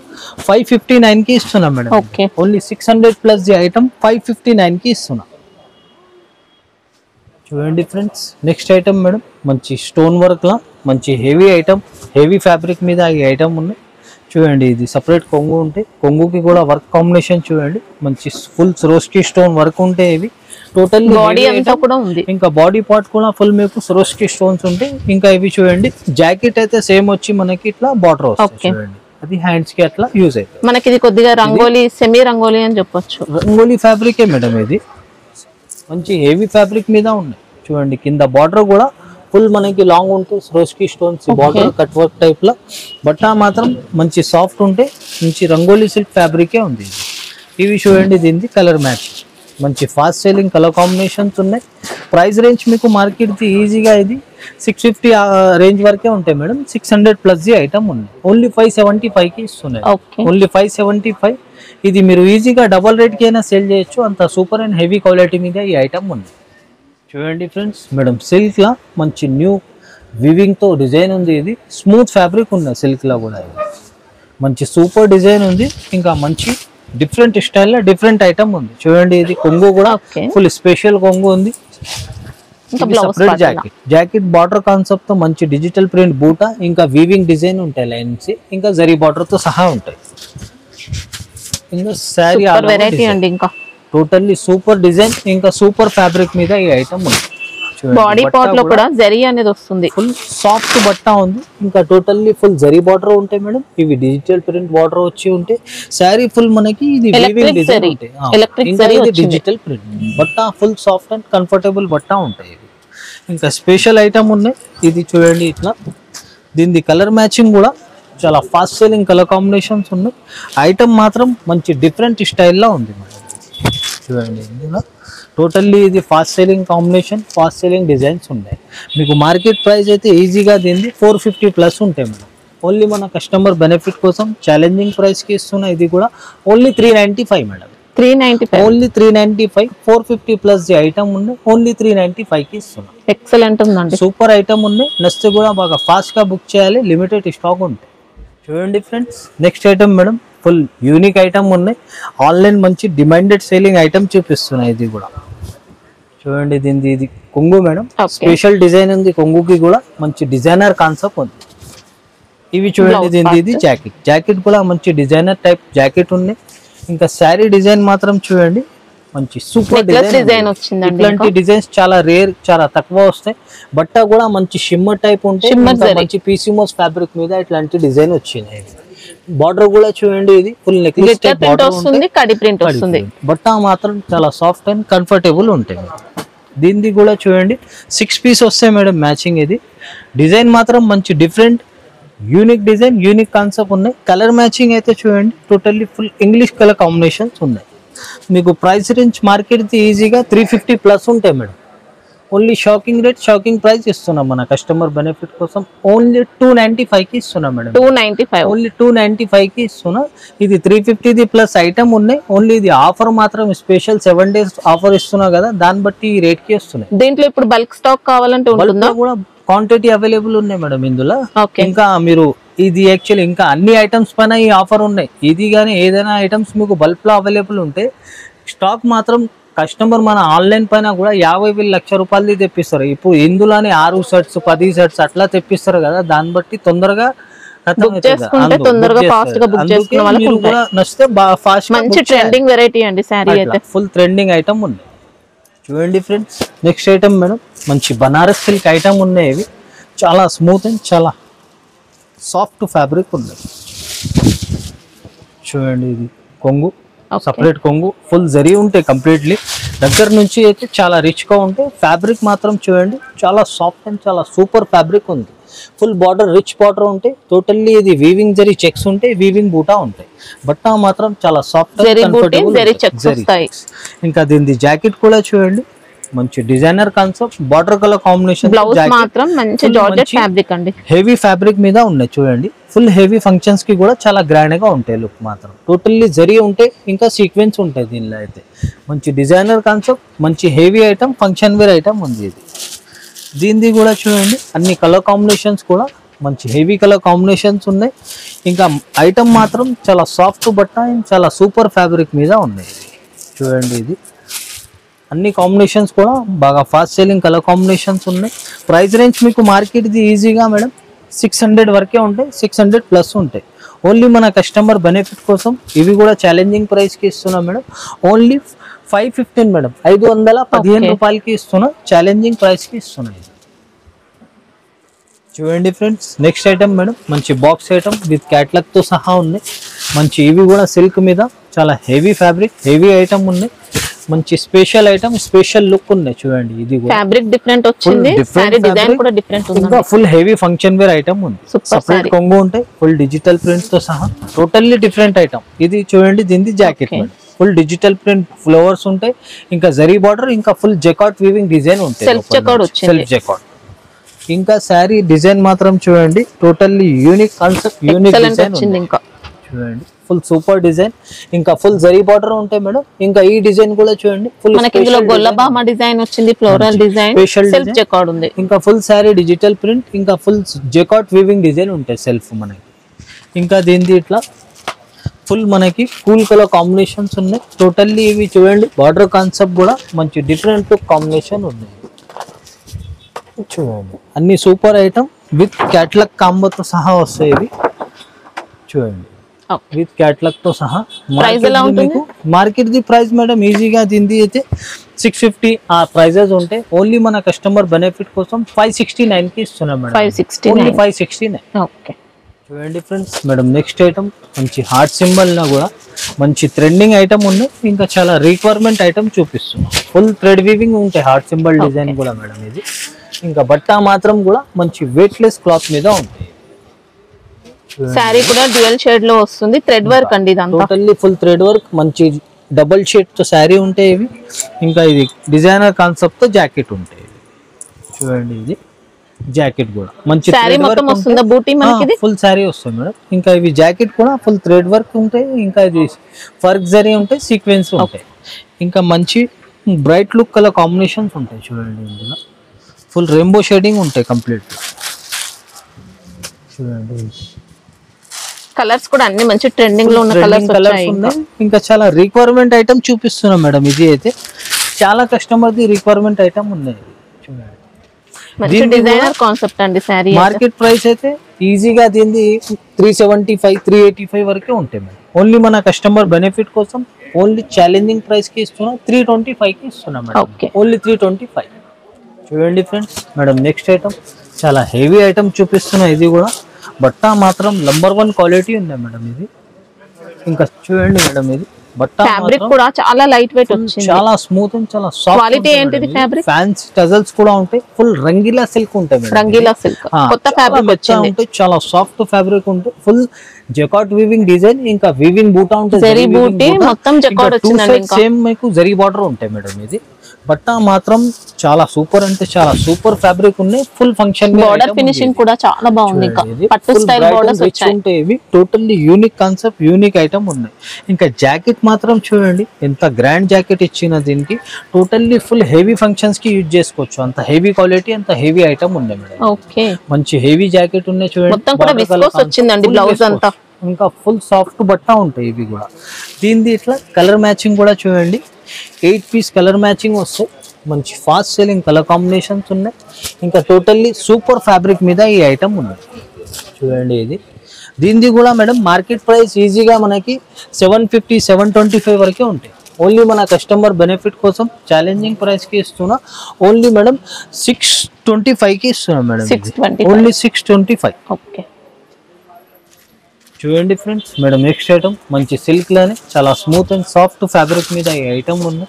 559కి ఇస్తున్నా మేడం. Okay, only 600 plus the item 559కి ఇస్తున్నా. చూడండి ఫ్రెండ్స్, నెక్స్ట్ ఐటమ్ మేడం మంచి స్టోన్ వర్క్ లా మంచి హెవీ ఐటమ్, హెవీ ఫ్యాబ్రిక్ మీద ఈ ఐటమ్ ఉన్నాయి. చూడండి ఇది సపరేట్ కొంగు ఉంటే, కొంగుకి కూడా వర్క్ కాంబినేషన్ చూడండి, మంచి ఫుల్ సరోస్కి స్టోన్ వర్క్ ఉంటే ఇవి టోటల్ బాడీ అంతా కూడా ఉంది. ఇంకా బాడీ పార్ట్ కూడా ఫుల్ మీకు సరోస్కి స్టోన్స్ ఉంటాయి. ఇంకా ఇవి చూడండి జాకెట్ అయితే సేమ్ వచ్చి మనకి ఇట్లా బార్డర్ వస్తుంది. చూడండి అది హ్యాండ్స్ కి అట్లా యూజ్ అవుతుంది. మనకి ఇది కొద్దిగా రంగోలీ, సెమీ రంగోలీ అని చెప్పొచ్చు. రంగోలీ ఫ్యాబ్రికే మేడం ఇది, మంచి హెవీ ఫ్యాబ్రిక్ మీద ఉన్నాయి. చూడండి కింద బార్డర్ కూడా ఫుల్ మనకి లాంగ్ ఉంటే సరోస్కి stones border cut work type లో, బట్ట మాత్రం మంచి సాఫ్ట్ ఉంటే మంచి రంగోలీ సిల్క్ ఫ్యాబ్రికే ఉంది. ఇవి చూడండి దీనికి కలర్ మ్యాచ్, మంచి ఫాస్ట్ సెల్లింగ్ కలర్ కాంబినేషన్స్ ఉన్నాయి. ప్రైస్ రేంజ్ మీకు మార్కెట్ది ఈజీగా ఇది 650 రేంజ్ వరకే ఉంటాయి మేడం. 600 ప్లస్ ది ఐటమ్ ఉంది. ఓన్లీ 575కి ఇస్తున్నాయి. ఓన్లీ 575. ఇది మీరు ఈజీగా డబల్ రేట్కి అయినా సేల్ చేయొచ్చు, అంత సూపర్ అండ్ హెవీ క్వాలిటీ మీద ఈ ఐటమ్ ఉంది. చూడండి ఫ్రెండ్స్ మేడం, సిల్క్ లా మంచి న్యూ వివింగ్ తో డిజైన్ ఉంది. ఇది స్మూత్ ఫ్యాబ్రిక్ ఉంది సిల్క్ లా కూడా, ఇది మంచి సూపర్ డిజైన్ ఉంది. ఇంకా మంచి డిఫరెంట్ స్టైల్లో డిఫరెంట్ ఐటమ్ ఉంది. చూడండి ఇది కొంగు కూడా ఫుల్ స్పెషల్ కొంగు ఉంది. Separate jacket, jacket border concept తో మంచి డిజిటల్ ప్రింట్ బూట, ఇంకా వీవింగ్ డిజైన్ ఉంటాయి లైన్స్, ఇంకా జరీ బార్డర్ తో సహా ఉంటాయి. ఇంకా శారీ వెరైటీ అండి, ఇంకా టోటల్లీ సూపర్ డిజైన్, ఇంకా సూపర్ ఫ్యాబ్రిక్ మీద ఈ ఐటమ్ ఉంది. బాడీ పార్ట్ లో కూడా జరీ అనేది వస్తుంది, ఫుల్ సాఫ్ట్ బట్ట ఉంది. ఇంకా టోటల్లీ ఫుల్ జరీ బార్డర్ ఉంటాయి మేడం. ఇవి డిజిటల్ ప్రింట్ బార్డర్ వచ్చి ఉంటే శారీ ఫుల్ మనకి ఇది వీవింగ్ డిజైన్ ఉంటాయి. ఇంకా ఇది డిజిటల్ ప్రింట్ బట్ట, ఫుల్ సాఫ్ట్ అండ్ కంఫర్టబుల్ బట్ట ఉంటాయి. ఇంకా స్పెషల్ ఐటమ్ ఉన్నాయి. ఇది చూడండి ఇట్లా, దీని కలర్ మ్యాచింగ్ కూడా చాలా ఫాస్ట్ సెల్లింగ్ కలర్ కాంబినేషన్స్ ఉన్నాయి. ఐటమ్ మాత్రం మంచి డిఫరెంట్ స్టైల్లో ఉంది మేడం. చూడండి ఇందులో టోటల్లీ ఇది fast selling combination, fast selling designs ఉన్నాయి. మీకు మార్కెట్ ప్రైస్ అయితే ఈజీగా దీన్ని 450 ప్లస్ ఉంటాయి మేడం. ఓన్లీ మన కస్టమర్ బెనిఫిట్ కోసం ఛాలెంజింగ్ ప్రైస్కి ఇస్తున్నా. ఇది కూడా only 395 madam. 395, only 395. 450 plus the item ఉన్నాయి. ఓన్లీ 395కి ఇస్తున్నా. ఎక్సలెంట్ ఉందండి, సూపర్ ఐటమ్ ఉన్నాయి. నచ్చితే కూడా బాగా ఫాస్ట్గా బుక్ చేయాలి, లిమిటెడ్ స్టాక్ ఉంటాయి. చూడండి friends, next item madam full unique item ఉన్నాయి. ఆన్లైన్ మంచి డిమాండెడ్ సేలింగ్ ఐటమ్ చూపిస్తున్నాయి. ఇది కూడా చూడండి, దీనిది ఇది కొంగు మేడం, స్పెషల్ డిజైన్ ఉంది. కొంగుకి కూడా మంచి డిజైనర్ కాన్సెప్ట్ ఉంది. ఇవి చూడండి దీనిది ఇది జాకెట్, జాకెట్ కూడా మంచి డిజైనర్ టైప్ జాకెట్ ఉన్నాయి. ఇంకా శారీ డిజైన్ మాత్రం చూడండి మంచి సూపర్ డిజైన్ వచ్చిందండి. ఇట్లాంటి డిజైన్స్ చాలా రేర్, చాలా తక్కువ వస్తాయి. బట్ట కూడా మంచి షిమ్మర్ టైప్ ఉంటే, మంచి పీసీమోస్ ఫ్యాబ్రిక్ మీద ఇట్లాంటి డిజైన్ వచ్చినాయి. బార్డర్ కూడా చూడండి, ఇది ఫుల్ నెక్లెస్ టైప్ బార్డర్ వస్తుంది, కడి ప్రింట్ వస్తుంది. బట్ట మాత్రం చాలా సాఫ్ట్ అండ్ కంఫర్టబుల్ ఉంటాయి. దీనిది కూడా చూడండి 6 పీస్ వస్తాయి మేడం మ్యాచింగ్. ఇది డిజైన్ మాత్రం మంచి different unique design, unique concept ఉన్నాయి. కలర్ మ్యాచింగ్ అయితే చూడండి totally full English colour combinations ఉన్నాయి. మీకు ప్రైస్ రేంజ్ మార్కెట్ది ఈజీగా 350 ప్లస్ ఉంటాయి madam. Only shocking rate, shocking price ఇస్తున్నాం మన కస్టమర్ బెనిఫిట్ కోసం. ఓన్లీ 295కి ఇస్తున్నాం మేడం. 295, ఓన్లీ 295కి ఇస్తున్నా. ఇది 350ది ప్లస్ ఐటమ్ ఉన్నాయి. ఓన్లీ ఇది ఆఫర్ మాత్రం స్పెషల్ 7 days ఆఫర్ ఇస్తున్నా కదా, దాన్ని బట్టి ఈ రేట్కి వస్తున్నాయి. దీంట్లో ఇప్పుడు బల్క్ స్టాక్ కావాలంటే ఉంటుందా? కూడా క్వాంటిటీ అవైలబుల్ ఉన్నాయి మేడం ఇందులో. ఇంకా మీరు ఇది యాక్చువల్లీ ఇంకా అన్ని ఐటమ్స్ పైన ఈ ఆఫర్ ఉన్నాయి. ఇది కానీ ఏదైనా ఐటమ్స్ మీకు బల్క్ లో అవైలబుల్ ఉంటే స్టాక్ మాత్రం కస్టమర్ మన ఆన్లైన్ పైన కూడా 50,000 లక్ష రూపాయలది తెప్పిస్తారు. ఇప్పుడు ఇందులోనే 6 సెట్స్ 10 సెట్స్ అట్లా తెప్పిస్తారు కదా, దాన్ని బట్టి తొందరగా బుక్ చేసుకుంటే తొందరగా ఫాస్ట్ గా బుక్ చేసుకునే వాళ్ళకి కూడా నచ్చితే ఫాస్ట్ మంచి ట్రెండింగ్ వెరైటీ అండి శారీ అయితే. ఫుల్ ట్రెండింగ్ ఐటమ్ ఉంది చూడండి ఫ్రెండ్స్. నెక్స్ట్ ఐటమ్ మేడం మంచి బనారస్ సిల్క్ ఐటమ్ ఉన్నాయి. ఇవి చాలా స్మూత్ అండ్ చాలా సాఫ్ట్ ఫ్యాబ్రిక్ ఉంది చూడండి. ఇది కొంగు, సపరేట్ కొంగు, ఫుల్ జరీ ఉంటాయి కంప్లీట్లీ. దగ్గర నుంచి అయితే చాలా రిచ్గా ఉంటాయి. ఫ్యాబ్రిక్ మాత్రం చూడండి చాలా సాఫ్ట్ అండ్ చాలా సూపర్ ఫ్యాబ్రిక్ ఉంది. ఫుల్ బార్డర్, రిచ్ బార్డర్ ఉంటాయి. టోటల్లీ ఇది వీవింగ్ జరీ చెక్స్ ఉంటాయి, వీవింగ్ బూటా ఉంటాయి. బట్ట మాత్రం చాలా సాఫ్ట్ వస్తాయి. ఇంకా దీని జాకెట్ కూడా చూడండి మంచి designer concept, border colour combination. Blouse మాత్రం మంచి జార్జెట్ ఫ్యాబ్రిక్ అండి, హెవీ ఫ్యాబ్రిక్ మీద ఉన్నాయి చూడండి. ఫుల్ హెవీ ఫంక్షన్స్ కి కూడా చాలా గ్రాండ్ గా ఉంటాయి. లుక్ మాత్రం టోటల్లీ జరీ ఉంటాయి, ఇంకా సీక్వెన్స్ ఉంటాయి దీనిలో అయితే. మంచి డిజైనర్ కాన్సెప్ట్, మంచి heavy item, function wear item ఉంది ఇది. దీనిది కూడా చూడండి అన్ని కలర్ కాంబినేషన్స్ కూడా మంచి హెవీ కలర్ కాంబినేషన్స్ ఉన్నాయి. ఇంకా ఐటమ్ మాత్రం చాలా సాఫ్ట్ బట్ట, చాలా సూపర్ ఫ్యాబ్రిక్ మీద ఉన్నాయి చూడండి. ఇది అన్ని కాంబినేషన్స్ కూడా బాగా ఫాస్ట్ సెల్లింగ్ కలర్ కాంబినేషన్స్ ఉన్నాయి. ప్రైస్ రేంజ్ మీకు మార్కెట్ది ఈజీగా మేడం 600 వరకే ఉంటాయి, 600 ప్లస్ ఉంటాయి. ఓన్లీ మన కస్టమర్ బెనిఫిట్ కోసం ఇవి కూడా ఛాలెంజింగ్ ప్రైస్కి ఇస్తున్నాం మేడం. ఓన్లీ 515 మేడం, 515 రూపాయలకి ఇస్తున్నా, ఛాలెంజింగ్ ప్రైస్కి ఇస్తున్నాయి చూడండి ఫ్రెండ్స్. నెక్స్ట్ ఐటమ్ మేడం మంచి బాక్స్ ఐటమ్ విత్ క్యాట్లాగ్తో సహా ఉంది. మంచి ఇవి కూడా సిల్క్ మీద చాలా హెవీ ఫ్యాబ్రిక్, హెవీ ఐటమ్ ఉన్నాయి. మంచి స్పెషల్ ఐటమ్, స్పెషల్ లుక్ ఉన్నాయి చూడండి. ఇది కూడా ఫ్యాబ్రిక్ డిఫరెంట్ వచ్చింది, సారీ డిజైన్ కూడా డిఫరెంట్ ఉంది. ఇంకా full heavy function wear item ఉంది. సెపరేట్ కొంగు ఉంటాయి, ఫుల్ డిజిటల్ ప్రింట్స్ తో సహా టోటల్లీ డిఫరెంట్ ఐటమ్. ఇది చూడండి దీనిది jacket madam, full digital print flowers ఉంటాయి, ఇంకా జరీ బార్డర్, ఇంకా ఫుల్ జెకాట్ వీవింగ్ డిజైన్ ఉంటాయి. సెల్ఫ్ జెకాట్ వచ్చింది, సెల్ఫ్ జెకాట్. ఇంకా శారీ డిజైన్ మాత్రం చూడండి totally unique concept, unique design వచ్చింది. ఇంకా చూడండి ఫుల్ సూపర్ డిజైన్, ఇంకా ఫుల్ జరీ బార్డర్ ఉంటాయి మేడం. ఇంకా ఈ డిజైన్ కూడా చూడండి ఫుల్ మనకి ఇందులో గొల్లబామ డిజైన్ వచ్చింది, ఫ్లోరల్ డిజైన్, సెల్ఫ్ జెకాట్ ఉంది. ఇంకా ఫుల్ శారీ డిజిటల్ ప్రింట్, ఇంకా ఫుల్ జెకాట్ వీవింగ్ డిజైన్ ఉంటాయి సెల్ఫ్ మనకి. ఇంకా దీనిది ఇట్లా ఫుల్ మనకి కూల్ కలర్ కాంబినేషన్స్ ఉన్నాయి. టోటల్లీ ఇవి చూడండి బార్డర్ కాన్సెప్ట్ కూడా మంచి డిఫరెంట్ కాంబినేషన్ ఉన్నాయి చూడండి. అన్ని సూపర్ ఐటమ్ విత్ క్యాట్లాగ్ కాంబోతో సహా వస్తాయి ఇవి చూడండి, విత్ క్యాట్లాగ్ తో సహా. మార్కెట్ ది ప్రైస్ మేడం ఈజీగా దీనిది అయితే 650 ఆ ప్రైజెస్ ఉంటాయి. ఓన్లీ మన కస్టమర్ బెనిఫిట్ కోసం 569 కి ఇస్తున్నాం మేడం, 569. ఓకే చూడండి ఫ్రెండ్స్ మేడం నెక్స్ట్ ఐటమ్ మంచి హార్ట్ సింబల్ లా కూడా మంచి ట్రెండింగ్ ఐటమ్ ఉంది. ఇంకా చాలా రిక్వైర్మెంట్ ఐటమ్ చూపిస్తున్నాం. ఫుల్ థ్రెడ్ వీవింగ్ ఉంటాయి, హార్ట్ సింబల్ డిజైన్ కూడా మేడం ఇది. ఇంకా బట్ట మాత్రం కూడా మంచి వెయిట్లెస్ క్లాత్ మీద ఉంటాయి. సారీ కూడా డ్యూయల్ షేడ్ లో వస్తుంది, థ్రెడ్ వర్క్ అండి ఇదంతా. టోటల్లీ ఫుల్ థ్రెడ్ వర్క్, మంచి డబుల్ షేడ్ తో సారీ ఉంటాయి ఇవి. ఇంకా ఇది డిజైనర్ కాన్సెప్ట్ తో జాకెట్ ఉంటాయి చూడండి. ఇది జాకెట్ కూడా మంచి సారీ మొత్తం వస్తుందా బూటీ మనకి? ఫుల్ సారీ వస్తుంది మేడం. ఇంకా ఇవి జాకెట్ కూడా ఫుల్ థ్రెడ్ వర్క్ ఉంటాయి, ఇంకా ఇది వర్క్ జరీ ఉంటాయి, సీక్వెన్స్ ఉంటాయి. ఇంకా మంచి బ్రైట్ లుక్ కలర్ కాంబినేషన్స్ ఉంటాయి చూడండి. ఇందులో ఫుల్ రెయిన్బో షేడింగ్ ఉంటాయి కంప్లీట్ చూడండి. కలర్స్ కూడా అన్ని మంచి ట్రెండింగ్ లో ఉన్న కలర్స్ ఉన్నాయి. ఇంకా చాలా రిక్వైర్మెంట్ ఐటమ్ చూపిస్తున్నాం మేడం. ఇది అయితే చాలా కస్టమర్ ది రిక్వైర్మెంట్ ఐటమ్ ఉన్నాయి చూడండి. మంచి డిజైనర్ కాన్సెప్ట్ అండి సారీ. మార్కెట్ ప్రైస్ అయితే ఈజీగా దీనిది 375 385 వరకే ఉంటాయి మేడం. ఓన్లీ మన కస్టమర్ బెనిఫిట్ కోసం ఓన్లీ ఛాలెంజింగ్ ప్రైస్ కి ఇస్తున్నాం, 325 కి ఇస్తున్నాం మేడం, ఓన్లీ 325. చూడండి ఫ్రెండ్స్ మేడం నెక్స్ట్ ఐటమ్ చాలా హెవీ ఐటమ్ చూపిస్తున్నా. ఇది కూడా బట్ట మాత్రం నంబర్ 1 క్వాలిటీ ఉంది మేడం ఇది. ఇంకా చూడండి మేడం ఇది బట్ట ఫ్యాబ్రిక్ కూడా చాలా లైట్ వెయిట్ వచ్చింది, చాలా స్మూత్ అండ్ చాలా సాఫ్ట్. క్వాలిటీ ఏంటిది ఫ్యాబ్రిక్? ఫ్యాన్సీ టజల్స్ కూడా ఉంటాయి, ఫుల్ రంగీలా సిల్క్ ఉంటాయి మేడం. రంగీలా సిల్క్ కొత్త ఫ్యాబ్రిక్ వచ్చింది, ఉంటాయి, చాలా సాఫ్ట్ ఫ్యాబ్రిక్ ఉంటాయి. ఫుల్ జెకాట్ వీవింగ్ డిజైన్, ఇంకా వీవింగ్ బూటా ఉంటుంది, జరీ బూటీ మొత్తం జెకాట్ వచ్చిందండి. ఇంకా సేమ్ మీకు జరీ బార్డర్ ఉంటాయి మేడం. ఇది బట్ట మాత్రం చాలా సూపర్ అంటే చాలా సూపర్ ఫ్యాబ్రిక్ ఉన్నాయి. ఫుల్ ఫంక్షన్ బార్డర్ ఫినిషింగ్ కూడా చాలా బాగుంది. ఇంకా పట్టు స్టైల్ బార్డర్స్ వచ్చాయి. ఇవి totally unique concept, unique item ఉన్నాయి. ఇంకా జాకెట్ మాత్రం చూడండి ఎంత గ్రాండ్ జాకెట్ ఇచ్చిన దీనికి. టోటల్లీ ఫుల్ హెవీ ఫంక్షన్స్ కి యూజ్ చేసుకోవచ్చు, అంత హెవీ క్వాలిటీ, అంత హెవీ ఐటమ్ ఉన్నాయి మేడం. ఓకే మంచి హెవీ జాకెట్ ఉన్నాయి చూడండి. మొత్తం కూడా విస్కోస్ వచ్చిందండి బ్లౌజ్ అంతా. ఇంకా ఫుల్ సాఫ్ట్ బట్ట ఉంటాయి ఇవి కూడా. దీనిది ఇట్లా కలర్ మ్యాచింగ్ కూడా చూడండి, 8 పీస్ కలర్ మ్యాచింగ్ వస్తాయి. మంచి ఫాస్ట్ సెల్లింగ్ కలర్ కాంబినేషన్స్ ఉన్నాయి. ఇంకా టోటల్లీ సూపర్ ఫ్యాబ్రిక్ మీద ఈ ఐటమ్ ఉంది చూడండి. ఇది దీనిది కూడా మేడం మార్కెట్ ప్రైస్ ఈజీగా మనకి 750 725 వరకే ఉంటాయి. ఓన్లీ మన కస్టమర్ బెనిఫిట్ కోసం ఛాలెంజింగ్ ప్రైస్కి ఇస్తున్నా. ఓన్లీ మేడం 625కి ఇస్తున్నాం మేడం. 625 ఓన్లీ 625. ఓకే చూడండి ఫ్రెండ్స్. మేడం నెక్స్ట్ ఐటమ్ మంచి సిల్క్ లోనే చాలా స్మూత్ అండ్ సాఫ్ట్ ఫ్యాబ్రిక్ మీద ఈ ఐటమ్ ఉంది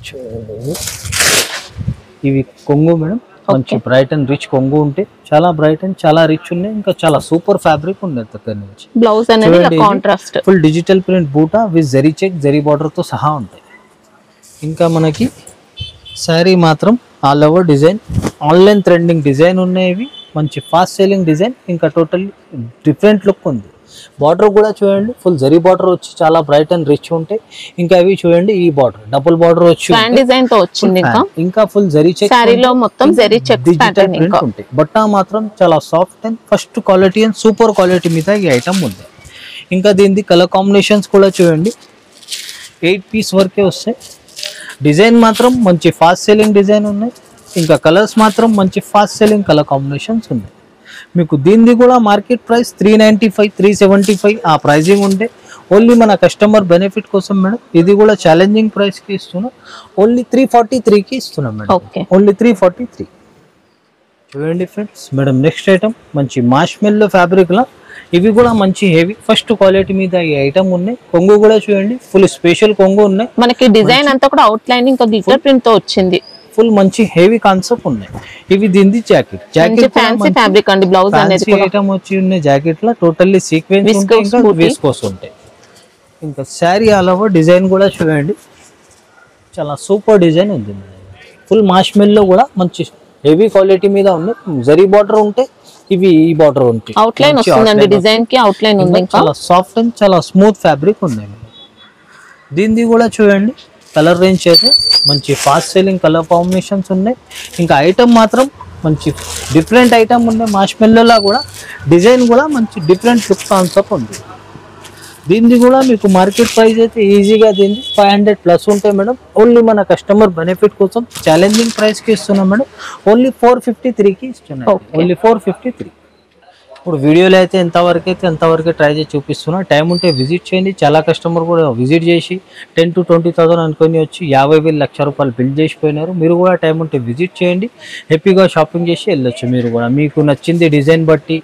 చూడండి. ఇవి కొంగు మేడం, మంచి బ్రైట్ అండ్ రిచ్ కొంగు ఉంటే చాలా బ్రైట్ అండ్ చాలా రిచ్ ఉన్నాయి. ఇంకా చాలా సూపర్ ఫ్యాబ్రిక్ ఉంది దగ్గర నుంచి. బ్లౌజ్ అనేది contrast full digital print buta with zari check zari border తో సహా ఉంటాయి. ఇంకా మనకి శారీ మాత్రం all over design, online trending design ఉన్నాయి. ఇవి మంచి ఫాస్ట్ సేలింగ్ డిజైన్. ఇంకా టోటల్ డిఫరెంట్ లుక్ ఉంది. బార్డర్ కూడా చూడండి, ఫుల్ జరీ బార్డర్ వచ్చి చాలా బ్రైట్ అండ్ రిచ్ ఉంటాయి. ఇంకా అవి చూడండి, ఈ బార్డర్ డబుల్ బార్డర్ వచ్చి డిజైన్ తో వచ్చింది. ఇంకా ఫుల్ జరీ చెక్ సారీలో మొత్తం జరీ చెక్ డిజిటల్ ప్రింట్ ఉంటాయి. బట్ట మాత్రం చాలా soft and first quality and super quality మీద ఈ ఐటమ్ ఉంది. ఇంకా దీనిది కలర్ కాంబినేషన్స్ కూడా చూడండి, 8 పీస్ వరకే వస్తాయి. డిజైన్ మాత్రం మంచి ఫాస్ట్ సెల్లింగ్ డిజైన్ ఉన్నాయి. ఇంకా కలర్స్ మాత్రం మంచి ఫాస్ట్ సెల్లింగ్ కలర్ కాంబినేషన్స్ ఉన్నాయి. మీకు దీనిది కూడా మార్కెట్ ప్రైస్ 395 375 ఆ ప్రైజింగ్ ఉంటే ఓన్లీ మన కస్టమర్ బెనిఫిట్ కోసం మేడం ఇది కూడా ఛాలెంజింగ్ ప్రైస్కి ఇస్తున్నాం. ఓన్లీ 343కి ఇస్తున్నాం మేడం. ఓన్లీ 343. చూడండి ఫ్రెండ్స్. మేడం నెక్స్ట్ ఐటమ్ మంచి మాష్మెల్లో ఫ్యాబ్రిక్లో ఇవి కూడా మంచి హెవీ ఫస్ట్ క్వాలిటీ మీద ఈ ఐటమ్ ఉన్నాయి. కొంగు కూడా చూడండి, ఫుల్ స్పెషల్ కొంగు ఉన్నాయి. మనకి డిజైన్ అంతా కూడా అవుట్ లైన్ ఇంకా గ్లిటర్ ప్రింట్ తో వచ్చింది. ఫుల్ మంచి హెవీ కాన్సెప్ట్ ఉన్నాయి. ఇవి దీనిది జాకెట్ ఫ్యాన్సీ ఫ్యాబ్రిక్ అండి. బ్లౌజ్ అనేది ఐటమ్ వచ్చి ఉన్నాయి. జాకెట్ లో టోటల్లీ సీక్వెన్స్ ఉంటాయి, ఇంకా వేసుకోస్ ఉంటాయి. ఇంకా శారీ ఆల్ ఓవర్ డిజైన్ కూడా చూడండి, చాలా సూపర్ డిజైన్ ఉంది. ఫుల్ మాష్మెల్లో కూడా మంచి హెవీ క్వాలిటీ మీద ఉంది. జరీ బార్డర్ ఉంటే ఇవి ఈ బార్డర్ ఉంటాయి. అవుట్ లైన్ వస్తుందండి, డిజైన్ కి అవుట్ లైన్ ఉంది. చాలా సాఫ్ట్ అండ్ చాలా స్మూత్ ఫ్యాబ్రిక్ ఉంది. దీనిది కూడా చూడండి, కలర్ రేంజ్ అయితే మంచి ఫాస్ట్ సెల్లింగ్ కలర్ కాంబినేషన్స్ ఉన్నాయి. ఇంకా ఐటమ్ మాత్రం మంచి డిఫరెంట్ ఐటమ్ ఉన్నాయి. మాష్మెల్లోలా కూడా డిజైన్ కూడా మంచి డిఫరెంట్ లుక్ కాన్సెప్ట్ ఉంది. దీనిది కూడా మీకు మార్కెట్ ప్రైస్ అయితే ఈజీగా దీనిది 500 ప్లస్ ఉంటాయి మేడం. ఓన్లీ మన కస్టమర్ బెనిఫిట్ కోసం ఛాలెంజింగ్ ప్రైస్కి ఇస్తున్నాం మేడం. ఓన్లీ 453కి ఇస్తున్నాం. ఓన్లీ 453. ఇప్పుడు వీడియోలో అయితే ఎంతవరకు ట్రై చేసి చూపిస్తున్నా. టైం ఉంటే విజిట్ చేయండి. చాలా కస్టమర్ కూడా విజిట్ చేసి 10 to 20,000 అనుకొని వచ్చి 50,000 లక్ష రూపాయలు బిల్ చేసిపోయినారు. మీరు కూడా టైం ఉంటే విజిట్ చేయండి, హ్యాపీగా షాపింగ్ చేసి వెళ్ళొచ్చు. మీరు కూడా మీకు నచ్చింది డిజైన్ బట్టి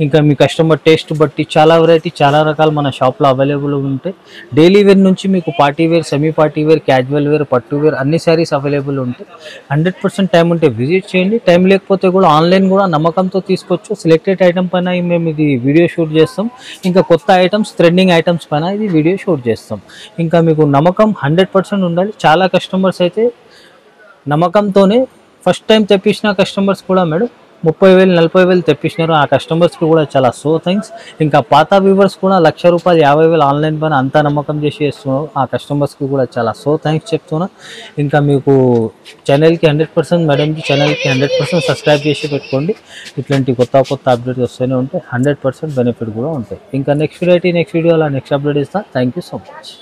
ఇంకా మీ కస్టమర్ టేస్ట్ బట్టి చాలా వెరైటీ చాలా రకాలు మన షాప్లో అవైలబుల్ ఉంటాయి. డైలీ వేర్ నుంచి మీకు party wear, semi party wear, casual wear, పట్టు వేర్ అన్ని శారీస్ అవైలబుల్ ఉంటాయి. 100% టైం ఉంటే విజిట్ చేయండి. టైం లేకపోతే కూడా ఆన్లైన్ కూడా నమ్మకంతో తీసుకోవచ్చు. సెలెక్టెడ్ ఐటమ్ పైన మేము ఇది వీడియో షూట్ చేస్తాం. ఇంకా కొత్త ఐటమ్స్ ట్రెండింగ్ ఐటమ్స్ పైన ఇది వీడియో షూట్ చేస్తాం. ఇంకా మీకు నమ్మకం 100% ఉండాలి. చాలా కస్టమర్స్ అయితే నమ్మకంతోనే ఫస్ట్ టైం తెప్పించిన కస్టమర్స్ కూడా మేడం 30,000 40,000 తెప్పించినారు. ఆ కస్టమర్స్కి కూడా చాలా సో థ్యాంక్స్. ఇంకా పాత వ్యూవర్స్ కూడా 1,00,000 రూపాయలు 50,000 ఆన్లైన్ పైన అంతా నమ్మకం చేసి చేస్తున్నారు. ఆ కస్టమర్స్కి కూడా చాలా సో థ్యాంక్స్ చెప్తున్నా. ఇంకా మీకు ఛానల్కి 100% మేడంకి ఛానల్కి 100% సబ్స్క్రైబ్ చేసి పెట్టుకోండి. ఇట్లాంటి కొత్త అప్డేట్స్ వస్తూనే ఉంటాయి. 100% బెనిఫిట్ కూడా ఉంటాయి. ఇంకా నెక్స్ట్ వీడియోలో నెక్స్ట్ అప్డేట్ ఇస్తాను. Thank you so much.